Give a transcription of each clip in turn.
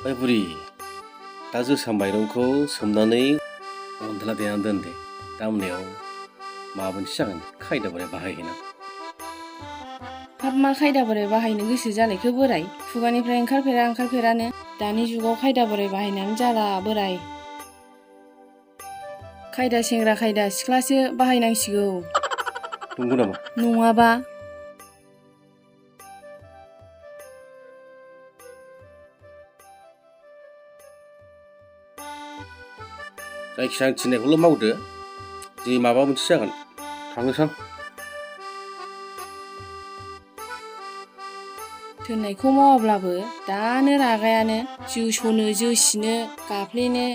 ओइ बुरि दा जोसा माइरंखौ सोमनानै अनद्ला देनानै दोन दे दा मोनायाव माबा मोनसे जागोन खायदा बोराय बाहायहैना हाब मा खायदा बोराय बाहायनो गोसो जालायखो बोराय खुगानिफ्राय ओंखारफेरानो दानि जुगाव खायदा बोराय बाहायनानै जाला बोराय खायदा सेंग्रा खायदा सिख्लासो बाहायनांसिगौ नंगौ नामा नङाबा जायखिया आं थिननायखौल' मावदो जि माबा मोनसे जागोन थांनोसां थिननायखौ मावाब्लाबो दानो रागायानो जोस'नो जोसिनो गाफ्लेनो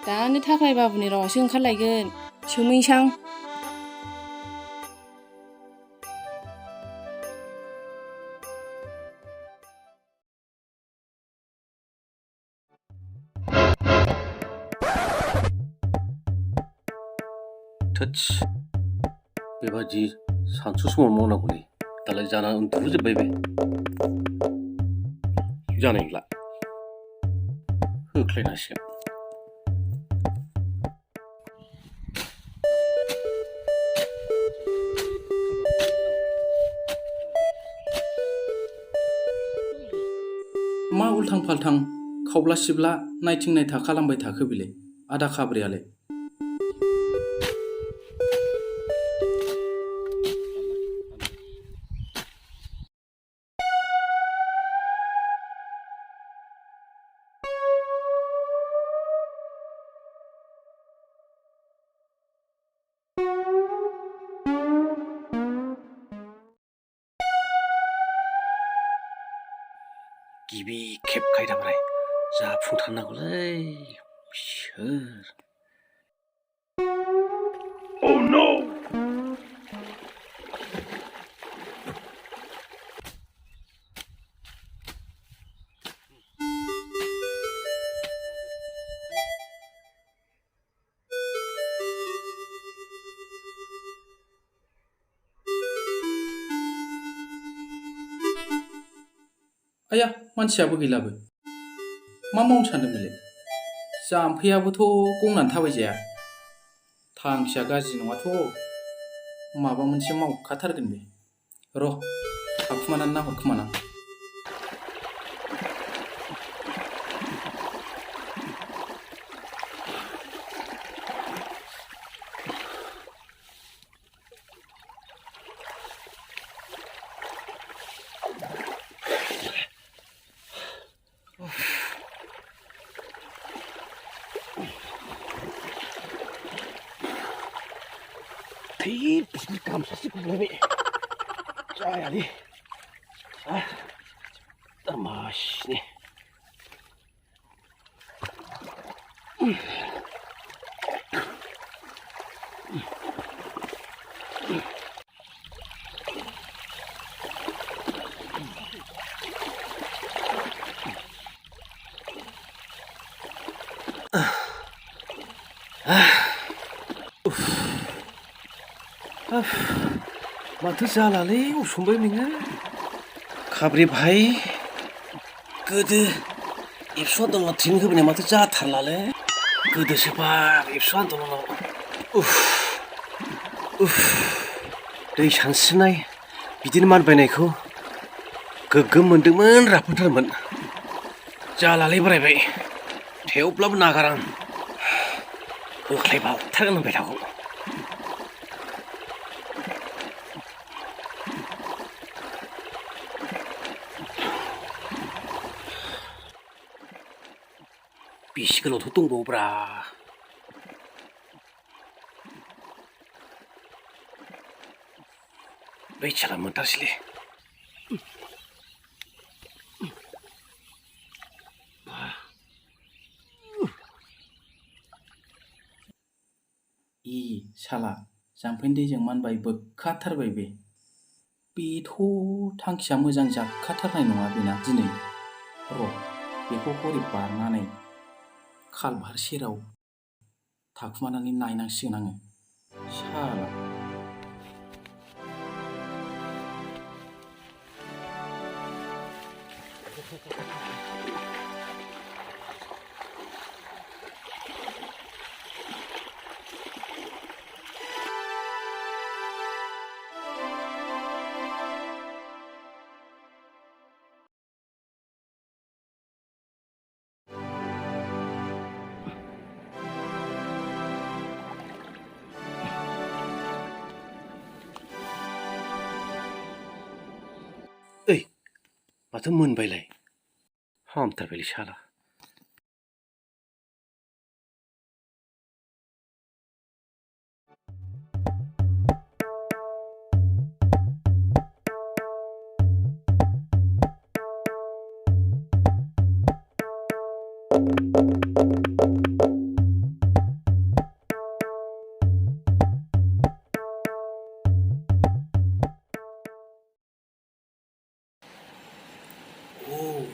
दानो थाखाय बाबुनि रावासो ओंखारलायगोन सोमैसां थोस बेबादि सानसु समाव मावनांगौलै दालाय जानानै उन्दुजोब्बाय बे जानाय नंला होख्लायनांसिगोन मा उल्थां फाल्थां खावब्ला सिबला नायथिं नायथा खालामबाय थाखो बिलाय आदा खाब्रैयालाय गिबि खेब खायदा बोराय जाफुंथारनांगौलै सोर Oh no! आया मानसियाबो गैलाबो मा मावनो सानदोंमोनलाय जाम्फैयाबोथ' गंनानै थाबायजाया थांखिया गाज्रि नङाथ' माबा मोनसे मावखाथारगोन बे र' थाखुमानानै नाहरखोमानां Bisiklet kamsası kullanmayı. Cahil. Tamashni. माथो जालालै उसुमबाय नोङो खाब्रि भाई गोदो एबसु आन्दलनाव ट्रेनिं होबोनाया माथो जाथारलालै गोदोसो बाब एबसु आन्दलनाव दै सानस्रिनाय बिदिनो मानबायनायखौ गोग्गोम मोनदोंमोन राफोदथारमोन जालालै बोरायबाय थेवब्लाबो नागार आं बोख्लायबावथारगोन होनबाय थागौ बेसे गोलावथ' दंबावोब्रा बै साला मोनथारसैलै साला जाम्फैनि दैजों मानबाय बोखाथारबाय बेथ' थांखिया मोजां जाखाथारनाय नङा बेना दिनै र' बेखौ हरै बारनानै खालभार सेराव थाखुमानानै नायनांसिगोन आङो साला ओइ माथो मोनबायलाय हामथारबायलै साला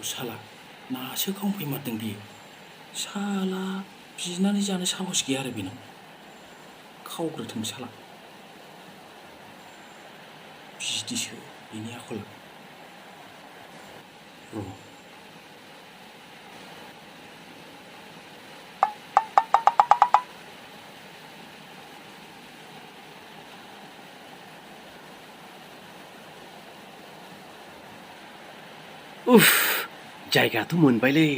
साला नासो खावफैमारदों बियो साला बिनानै जानो साहस गैया आरो बेनाव खावग्रोथों साला बिदिसो बेनि आखला र' उफ जायगायाथ' मोनबायलै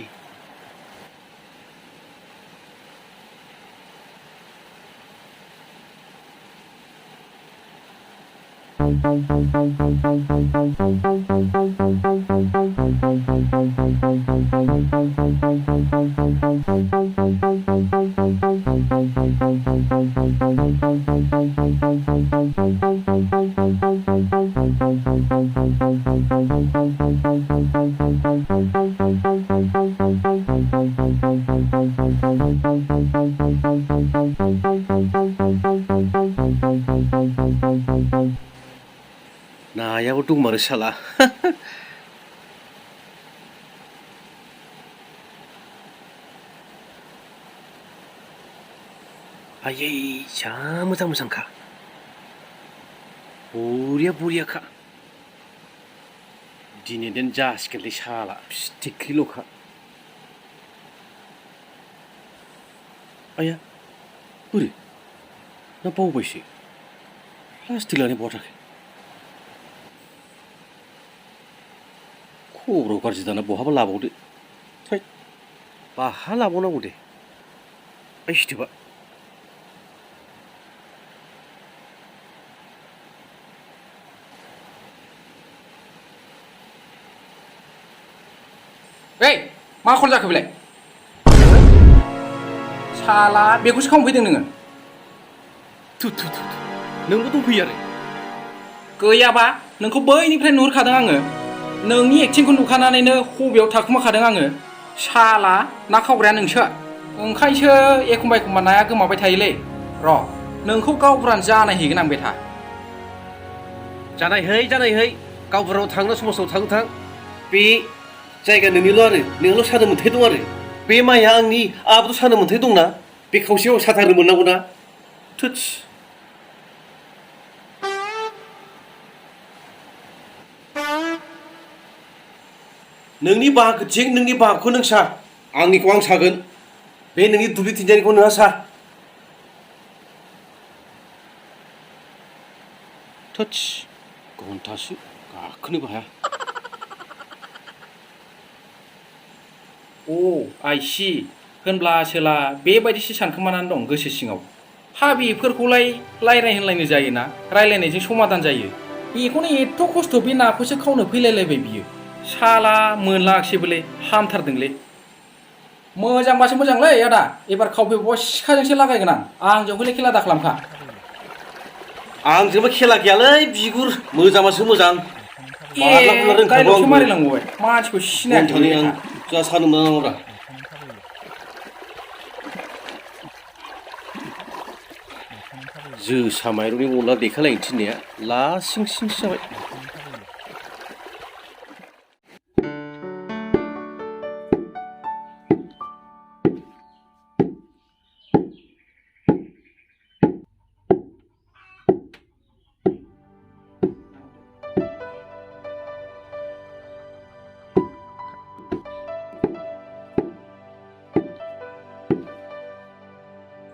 नायाबो दंमारो साला आयै जा मोजां मोजांखा बरियाखा दिनै देन जासिगोनलै साला फिथिख्रिल'खा आया बोरै ना बावबायसो प्लास्टिक लानाय बहा थाखो खबराव गाज्रि दाना बहाबा लाबावदो थै बाहा लाबावनांगौ दे ओइ सिथोबा मा खल जाखो बेलाय साला बेखौसो खावफैदों नोङो थु नोंबो दंफैयो आरो गैयाबा नोंखौ बैनिफ्राय नुहुरखादों आङो नोंनि एक्टिंखौ नुखानानैनो हबेयाव थाखुमाखादों आङो साला ना खावग्राया नोंसो ओंखायसो एखमबा नाया गोमाबाय थायोलै र' नोंखौ गावबुरान जानायहैगोन आं बेथा जानायहै गावबुराव थांनो समाजाव थां बे जायगा नोंनिल' सानो मोन्थाय दं आरो बे माइया आंनि आहाबोथ' सानो मोन्थाय दंना बे खावसेयाव साथारनो मोननांगौ ना थोदस नोंनि बाहागोथिं नोंनि बाहागोखौ नों सा आंनिखौ आं सागोन बे नोंनि दुब्लि थिंजानिखौ नोंहा सा थोदस घन्टासो गाखोनोबो हाया अ आइ सि होनब्लासोला बेबायदिसो सानखोमानानै दं गोसो सिङाव। हा बेफोरखौलाय रायलाय होनलायनो जायोना, रायलायनायजों समाधान जायो। बेखौनो एथ' खस्थ' बे नाखौसो खावनो फैलायलायबाय बियो। साला मोनलाङाखिसैबोलै, हामथारदोंलै। मोजांबासो मोजांलै आदा, एबार खावफैबावबा सिखाजोंसो लागायगोन आं। आंजों हले खेला दाखालामखा। आंजोंबो खेला गैयालै बिगुर, मोजांबासो मोजां। बारला बुरला रोंखागौ डाइलगसो आंबो। मारिलांबावबाय, मानसिखौ सिनायाखैलै मोनथानै आं बेहा। जा सानो मोनांगौरा। जोसा माइरंनि अनला देखालायनो थिननाया लासिं सिंसो जाबाय।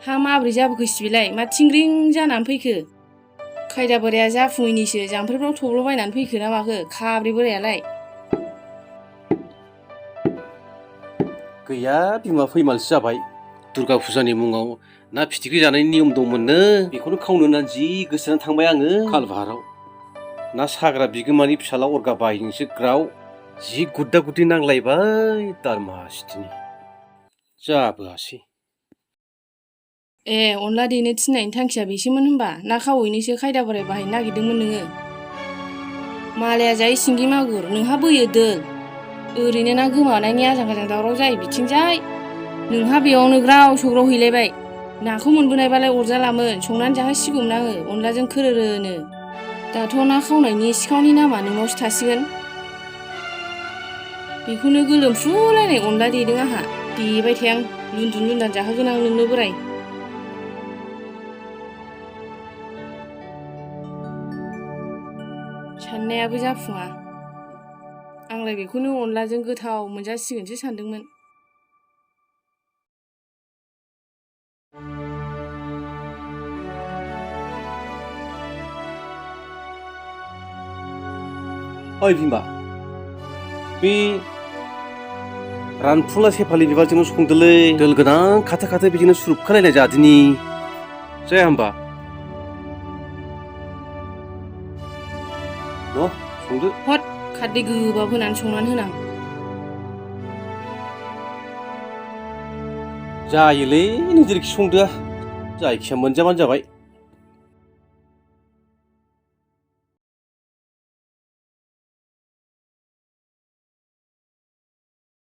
हा माब्रै जाबोखो सिबिलाय, मा थिंग्रिं जानानै फैखो? खायदा बोराया जाफुङैनिसो जाम्फैफ्राव थब्ल'बायनानै फैखो ना माखो खाब्रै बोरायालाय? गैया बिमा फैमालसो जाबाय। दुर्गा फुजानि मुङाव ना फिथिख्रि जानायनि नियम दंमोननो, बेखौनो खावनो होननानै जि गोसोनानै थांबाय आङो खालबाहाराव। ना साग्रा बिगोमानि फिसाला अरगा बायजोंसो ग्राव जि गुद्दा गुद्दि नांलायबाय दारमासिथिनि। जाबोआसै। ए अनला देनो थिननायनि थांखिया बेसोमोन होनबा? ना खावैनोसो खायदा बोराय बाहायनो नागिरदोंमोन नोङो? मालाया जाय सिंगि मागुर, नोंहा बोयो दोल। ओरैनो ना गोमानायनि आजां गाजां दावराव जायो बिथिंजाय, नोंहा बेयावनो ग्राव सौग्राव हैलायबाय। नाखौ मोनबोनायबालाय अरजालामोन, संनानै जाहोसिगौमोन आङो अनलाजों खोरोरोनो। दाथ' ना खावनायनि सिखावनि नामा नोंनावसो थासिगोन। बेखौनो गोलोमफ्रुलायनाय अनला देदों आंहा। देबाय थाया आं, लुन्दुन लुन्दान जाहोगोन आं नोंनो बोराय। साननायाबो जाफुङा। आंलाय बेखौनो अनलाजों गोथाव मोनजासिगोनसो सानदोंमोन। ओइ बिमा, बे रानफुला सेफालि बिबारजोंनो संदोलै, दोल गोनां खाथो खाथो बिदिनो सुरुबखालायनाय जादिनि। जाया होमबा? न' संदो। हट, खारदै गोबाब होनानै संनानै होनां। जायोलै नों जेरैखि संदोआ, जायखिया मोनजाबानो जाबाय।